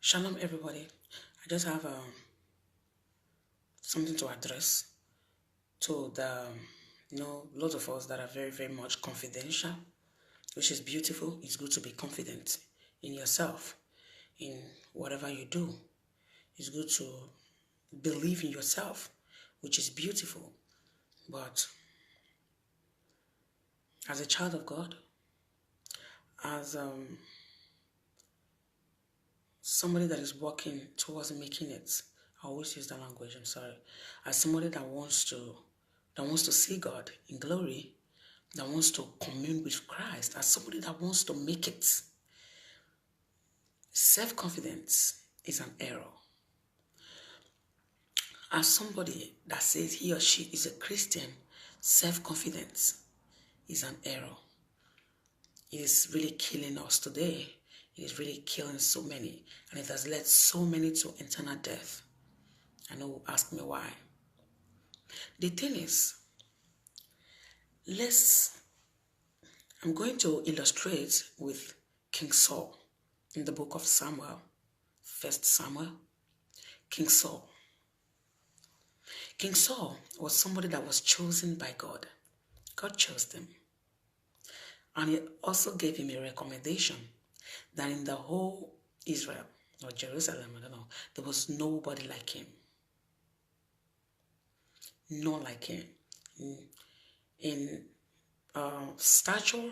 Shalom, everybody. I just have something to address to the, lots of us that are very, very much confidential, which is beautiful. It's good to be confident in yourself, in whatever you do. It's good to believe in yourself, which is beautiful. But as a child of God, as somebody that is working towards making it, I always use that language, I'm sorry. As somebody that wants to see God in glory, that wants to commune with Christ, as somebody that wants to make it, self-confidence is an error. As somebody that says he or she is a Christian, self-confidence is an error. It is really killing us today. It is really killing so many, and it has led so many to eternal death. I know, ask me why. The thing is, I'm going to illustrate with King Saul in the book of Samuel, 1 Samuel. King Saul. King Saul was somebody that was chosen by God. God chose them. And he also gave him a recommendation that in the whole Israel or Jerusalem, I don't know, there was nobody like him. Not like him. In stature,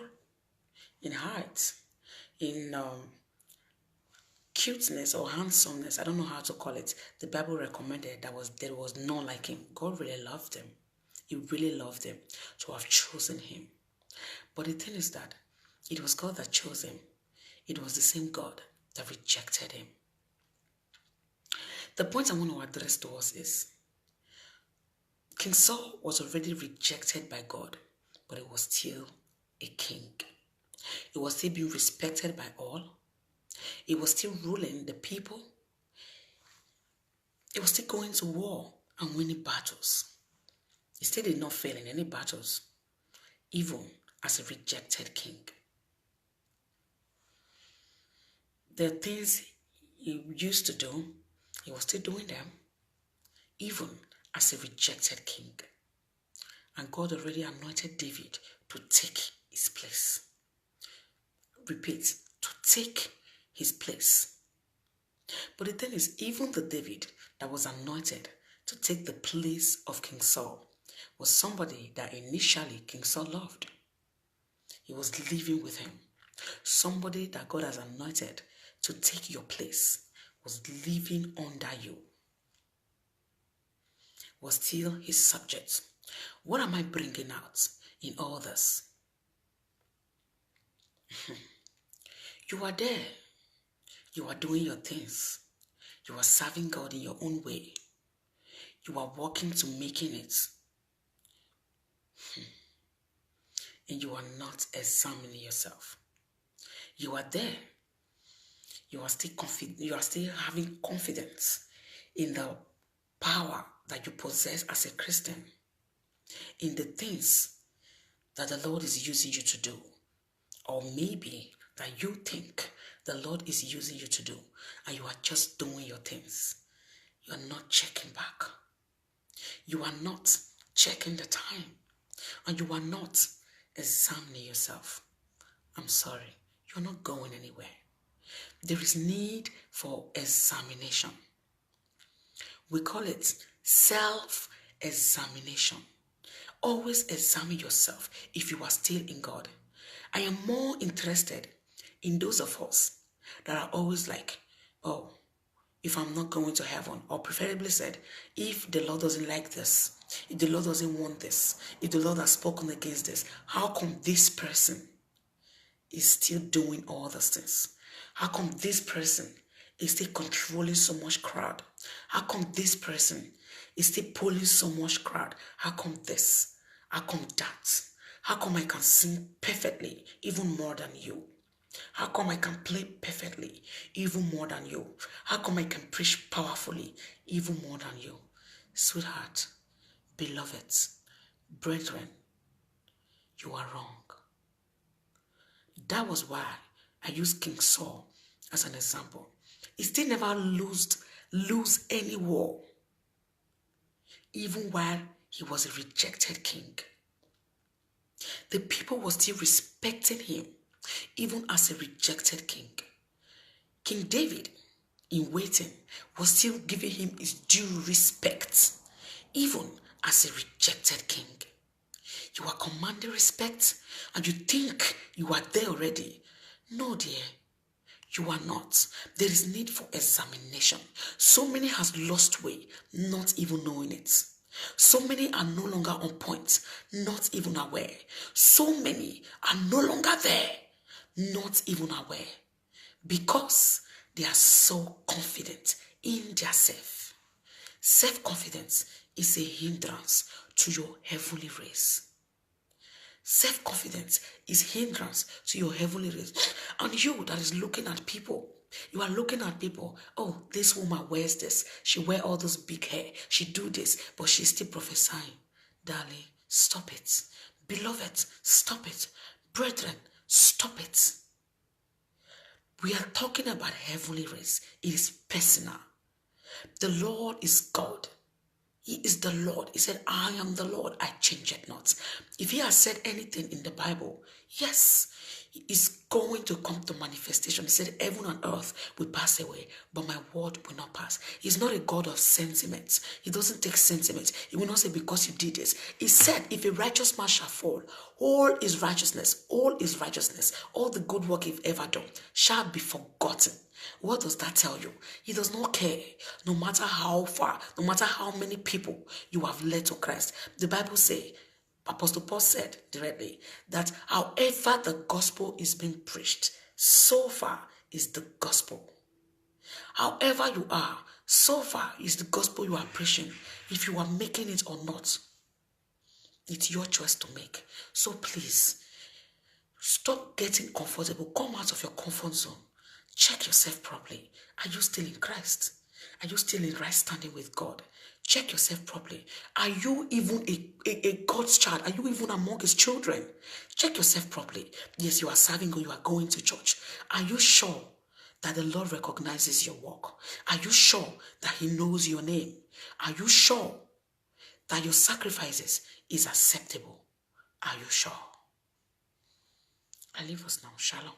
in height, in cuteness or handsomeness, I don't know how to call it. The Bible recommended there was none like him. God really loved him. He really loved him to have chosen him. But the thing is that it was God that chose him. It was the same God that rejected him. The point I want to address to us is King Saul was already rejected by God, but he was still a king. He was still being respected by all. He was still ruling the people. He was still going to war and winning battles. He still did not fail in any battles, even as a rejected king. The things he used to do, he was still doing them, even as a rejected king. And God already anointed David to take his place. Repeat, to take his place. But the thing is, even the David that was anointed to take the place of King Saul was somebody that initially King Saul loved. He was living with him. Somebody that God has anointed to take your place was living under you, was still his subject. What am I bringing out in all this? You are there. You are doing your things. You are serving God in your own way. You are working to making it. And you are not examining yourself. You are there. You are still confident. You are still having confidence in the power that you possess as a Christian, in the things that the Lord is using you to do, or maybe that you think the Lord is using you to do, and you are just doing your things. You are not checking back. You are not checking the time, and you are not examining yourself. I'm sorry, you're not going anywhere. There is need for examination. We call it self-examination. Always examine yourself if you are still in God. I am more interested in those of us that are always like, oh, if I'm not going to heaven, or preferably said, if the Lord doesn't like this, if the Lord doesn't want this, if the Lord has spoken against this, how come this person is still doing all those things? How come this person is still controlling so much crowd? How come this person is still pulling so much crowd? How come this? How come that? How come I can sing perfectly even more than you? How come I can play perfectly even more than you? How come I can preach powerfully even more than you? Sweetheart, beloved, brethren, you are wrong. That was why I used King Saul as an example. He still never lose any war, even while he was a rejected king. The people were still respecting him, even as a rejected king. King David, in waiting, was still giving him his due respect, even as a rejected king. You are commanding respect, and you think you are there already. No, dear. You are not. There is need for examination. So many has lost way, not even knowing it. So many are no longer on point, not even aware. So many are no longer there, not even aware. Because they are so confident in their self. Self-confidence is a hindrance to your heavenly race. Self-confidence is hindrance to your heavenly race. And you that is looking at people, you are looking at people, oh, this woman wears this. She wear all those big hair. She do this, but she's still prophesying. Darling, stop it. Beloved, stop it. Brethren, stop it. We are talking about heavenly race. It is personal. The Lord is God. He is the Lord. He said, I am the Lord. I change it not. If he has said anything in the Bible, yes, he is going to come to manifestation. He said, heaven and earth will pass away, but my word will not pass. He's not a God of sentiments. He doesn't take sentiments. He will not say, because you did this. He said, if a righteous man shall fall, all his righteousness, all the good work he's ever done shall be forgotten. What does that tell you? He does not care, no matter how far, no matter how many people you have led to Christ. The Bible says, Apostle Paul said directly, that however the gospel is being preached, so far is the gospel. However you are, so far is the gospel you are preaching. If you are making it or not, it's your choice to make. So please, stop getting comfortable. Come out of your comfort zone. Check yourself properly. Are you still in Christ? Are you still in right standing with God? Check yourself properly. Are you even a God's child? Are you even among his children? Check yourself properly. Yes, you are serving God, you are going to church. Are you sure that the Lord recognizes your work? Are you sure that he knows your name? Are you sure that your sacrifices is acceptable? Are you sure? I leave us now. Shalom.